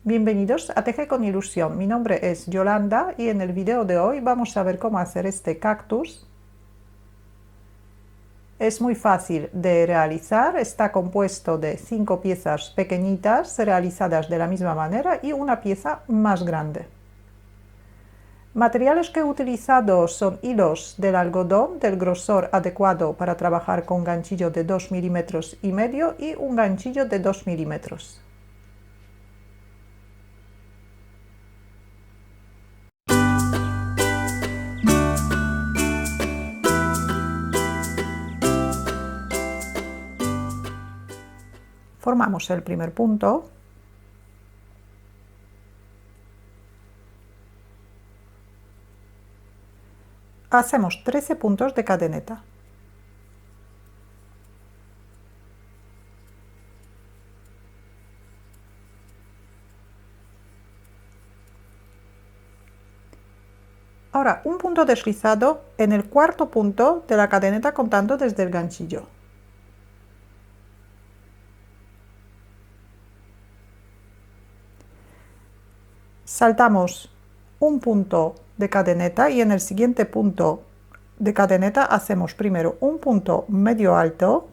Bienvenidos a Teje con Ilusión. Mi nombre es Yolanda y en el video de hoy vamos a ver cómo hacer este cactus. Es muy fácil de realizar, está compuesto de 5 piezas pequeñitas realizadas de la misma manera y una pieza más grande. Materiales que he utilizado son hilos del algodón del grosor adecuado para trabajar con ganchillo de 2,5 milímetros y un ganchillo de 2 milímetros. Formamos el primer punto. Hacemos 13 puntos de cadeneta. Ahora un punto deslizado en el cuarto punto de la cadeneta contando desde el ganchillo. Saltamos un punto de cadeneta y en el siguiente punto de cadeneta hacemos primero un punto medio alto,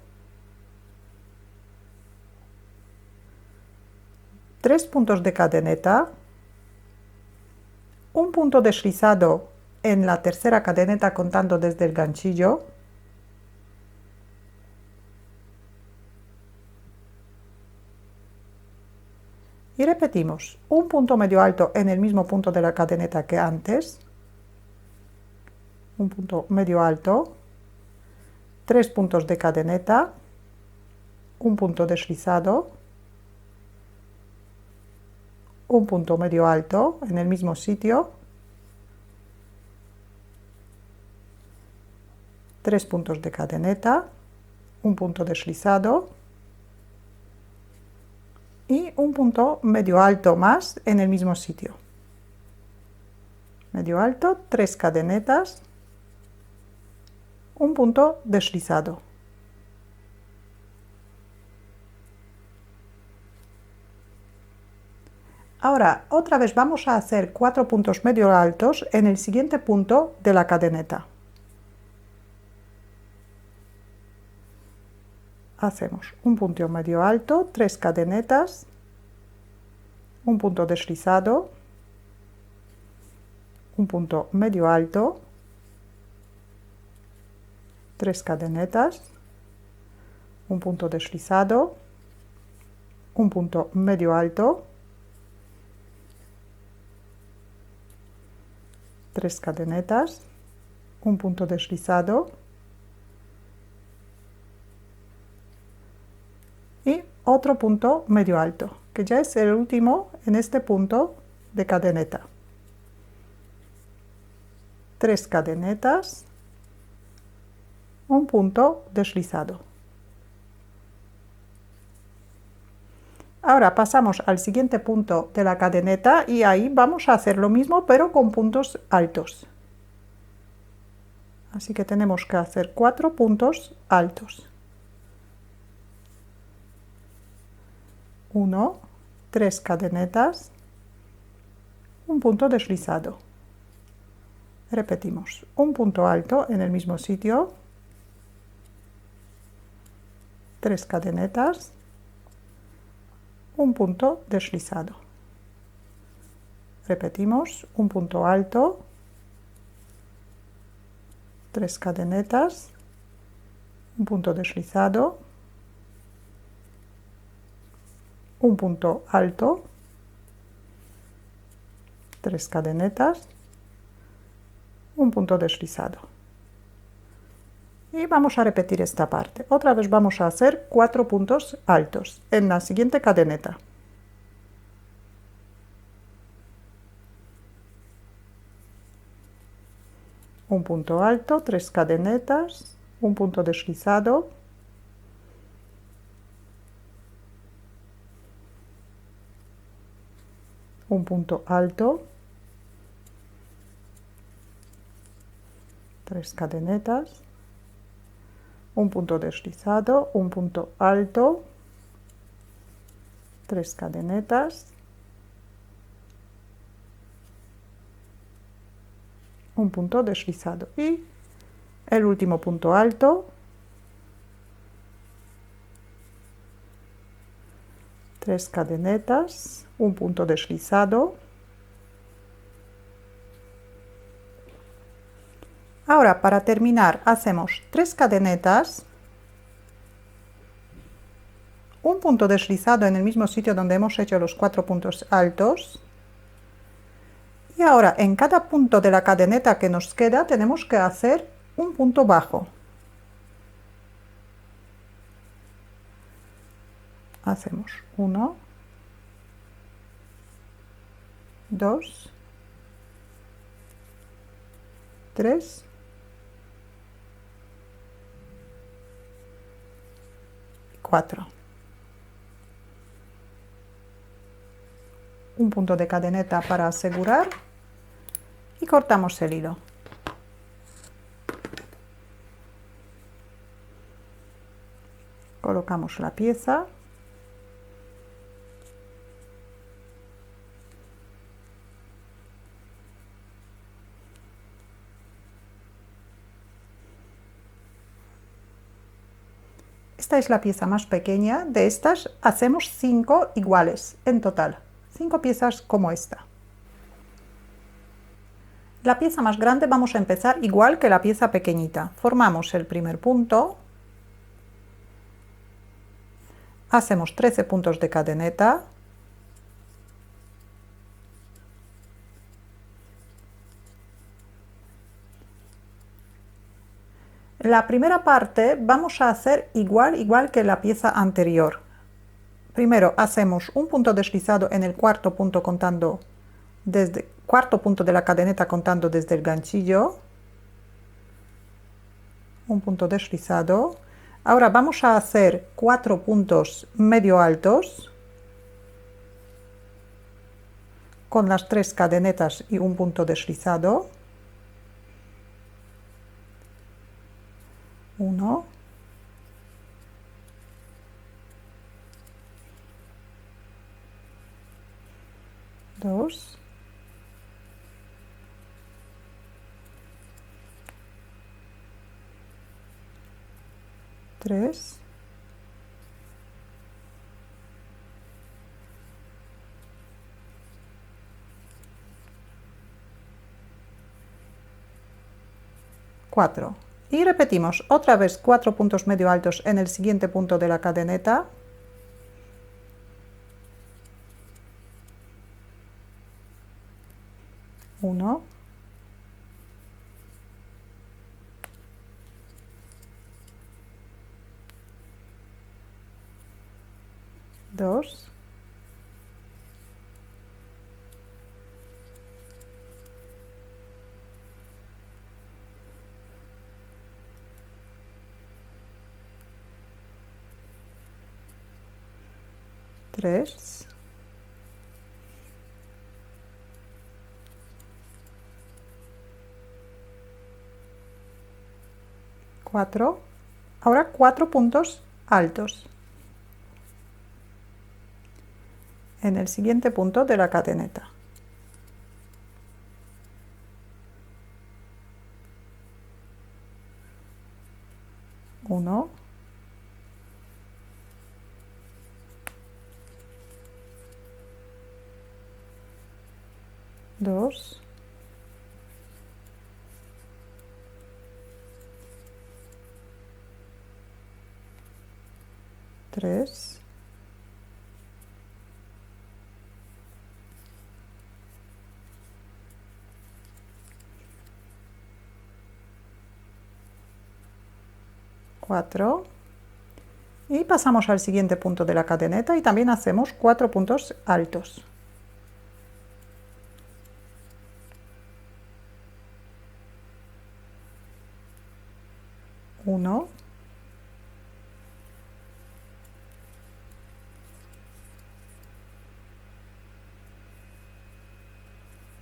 3 puntos de cadeneta, un punto deslizado en la tercera cadeneta contando desde el ganchillo, y repetimos un punto medio alto en el mismo punto de la cadeneta que antes, un punto medio alto, 3 puntos de cadeneta, un punto deslizado, un punto medio alto en el mismo sitio, 3 puntos de cadeneta, un punto deslizado y un punto medio alto más en el mismo sitio. Medio alto, 3 cadenetas, un punto deslizado. Ahora, otra vez vamos a hacer 4 puntos medio altos en el siguiente punto de la cadeneta. Hacemos un punto medio alto, 3 cadenetas, un punto deslizado, un punto medio alto, 3 cadenetas, un punto deslizado, un punto medio alto, 3 cadenetas, un punto deslizado y otro punto medio alto, que ya es el último en este punto de cadeneta. 3 cadenetas, un punto deslizado. Ahora pasamos al siguiente punto de la cadeneta y ahí vamos a hacer lo mismo pero con puntos altos. Así que tenemos que hacer 4 puntos altos. 1, 3 cadenetas, un punto deslizado. Repetimos, un punto alto en el mismo sitio, 3 cadenetas, un punto deslizado. Repetimos, un punto alto, 3 cadenetas, un punto deslizado, un punto alto, 3 cadenetas, un punto deslizado. Y vamos a repetir esta parte. Otra vez vamos a hacer 4 puntos altos en la siguiente cadeneta. Un punto alto, 3 cadenetas, un punto deslizado, un punto alto, 3 cadenetas, un punto deslizado, un punto alto, 3 cadenetas, un punto deslizado y el último punto alto, 3 cadenetas, un punto deslizado. Ahora, para terminar, hacemos 3 cadenetas, un punto deslizado en el mismo sitio donde hemos hecho los 4 puntos altos. Y ahora, en cada punto de la cadeneta que nos queda, tenemos que hacer un punto bajo. Hacemos 1, 2, 3, 4. Un punto de cadeneta para asegurar y cortamos el hilo. Colocamos la pieza. Esta es la pieza más pequeña. De estas hacemos 5 iguales en total. 5 piezas como esta. La pieza más grande vamos a empezar igual que la pieza pequeñita. Formamos el primer punto. Hacemos 13 puntos de cadeneta. La primera parte vamos a hacer igual que la pieza anterior. Primero hacemos un punto deslizado en el cuarto punto contando desde cuarto punto de la cadeneta contando desde el ganchillo. Un punto deslizado. Ahora vamos a hacer 4 puntos medio altos con las 3 cadenetas y un punto deslizado. 1, 2, 3, 4. Y repetimos otra vez 4 puntos medio altos en el siguiente punto de la cadeneta. Uno, dos, tres, 4. Ahora 4 puntos altos en el siguiente punto de la cadeneta. 1, 2, 3, 4 y pasamos al siguiente punto de la cadeneta y también hacemos 4 puntos altos. 1,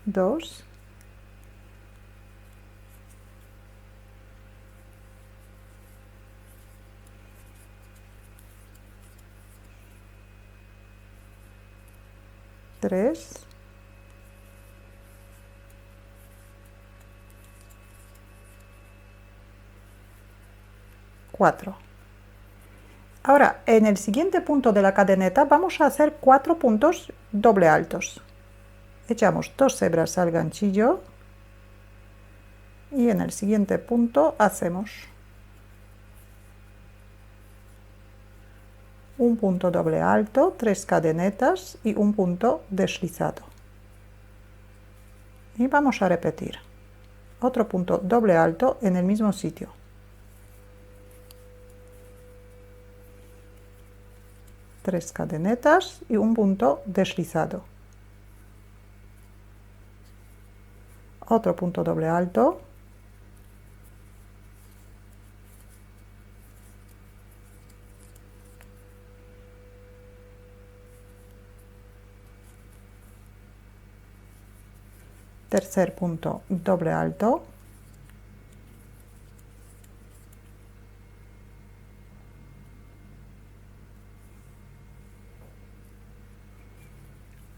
2, 3, 4. Ahora, en el siguiente punto de la cadeneta vamos a hacer 4 puntos doble altos. Echamos 2 hebras al ganchillo y en el siguiente punto hacemos un punto doble alto, 3 cadenetas y un punto deslizado. Y vamos a repetir otro punto doble alto en el mismo sitio. Tres cadenetas y un punto deslizado. Otro punto doble alto. Tercer punto doble alto.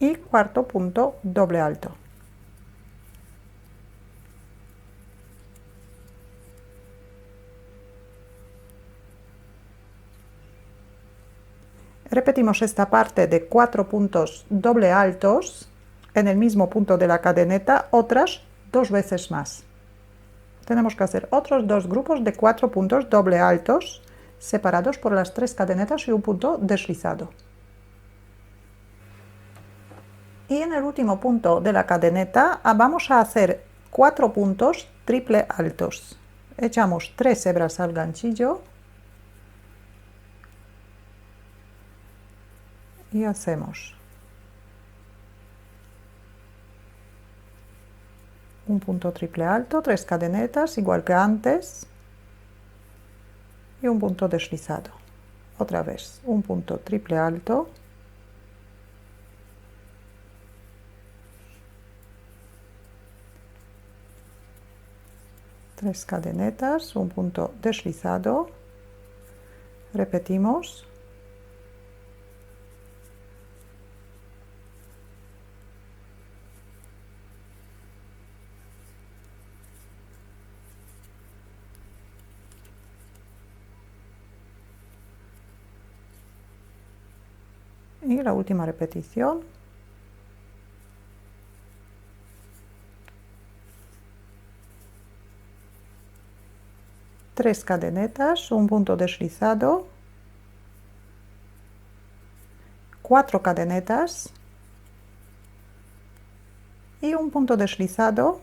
Y cuarto punto doble alto. Repetimos esta parte de 4 puntos doble altos en el mismo punto de la cadeneta otras 2 veces más. Tenemos que hacer otros 2 grupos de 4 puntos doble altos separados por las 3 cadenetas y un punto deslizado. Y en el último punto de la cadeneta vamos a hacer 4 puntos triple altos. Echamos 3 hebras al ganchillo y hacemos un punto triple alto, 3 cadenetas igual que antes y un punto deslizado. Otra vez un punto triple alto, tres cadenetas, un punto deslizado, repetimos. Y la última repetición. Tres cadenetas, un punto deslizado, 4 cadenetas y un punto deslizado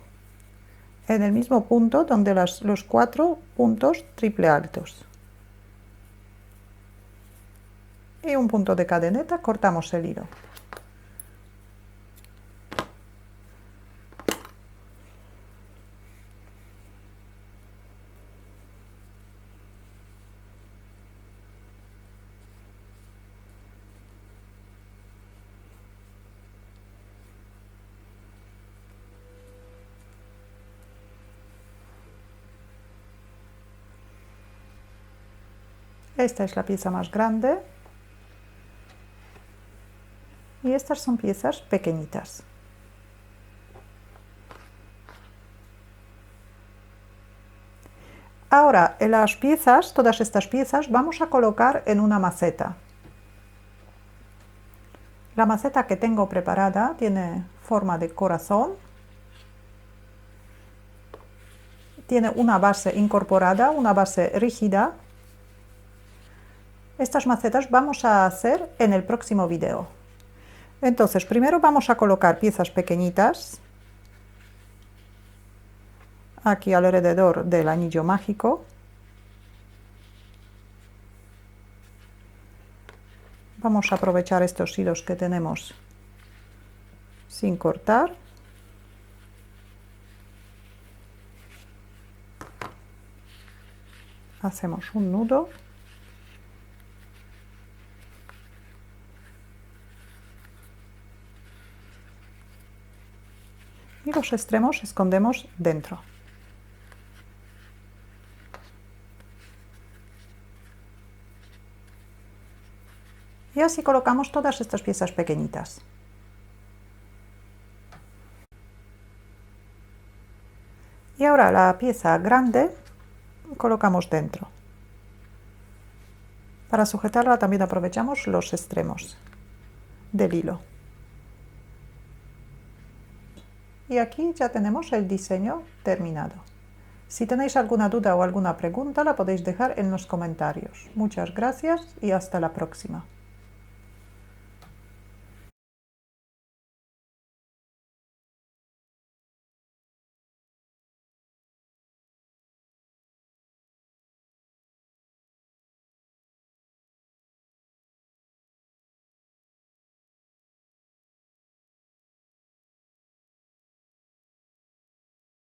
en el mismo punto donde los 4 puntos triple altos. Y un punto de cadeneta, cortamos el hilo. Esta es la pieza más grande y estas son piezas pequeñitas. Ahora, en las piezas, todas estas piezas, vamos a colocar en una maceta. La maceta que tengo preparada tiene forma de corazón, tiene una base incorporada, una base rígida. Estas macetas vamos a hacer en el próximo video. Entonces, primero vamos a colocar piezas pequeñitas aquí alrededor del anillo mágico. Vamos a aprovechar estos hilos que tenemos sin cortar. Hacemos un nudo. Y los extremos escondemos dentro. Y así colocamos todas estas piezas pequeñitas. Y ahora la pieza grande colocamos dentro. Para sujetarla también aprovechamos los extremos del hilo. Y aquí ya tenemos el diseño terminado. Si tenéis alguna duda o alguna pregunta la podéis dejar en los comentarios. Muchas gracias y hasta la próxima.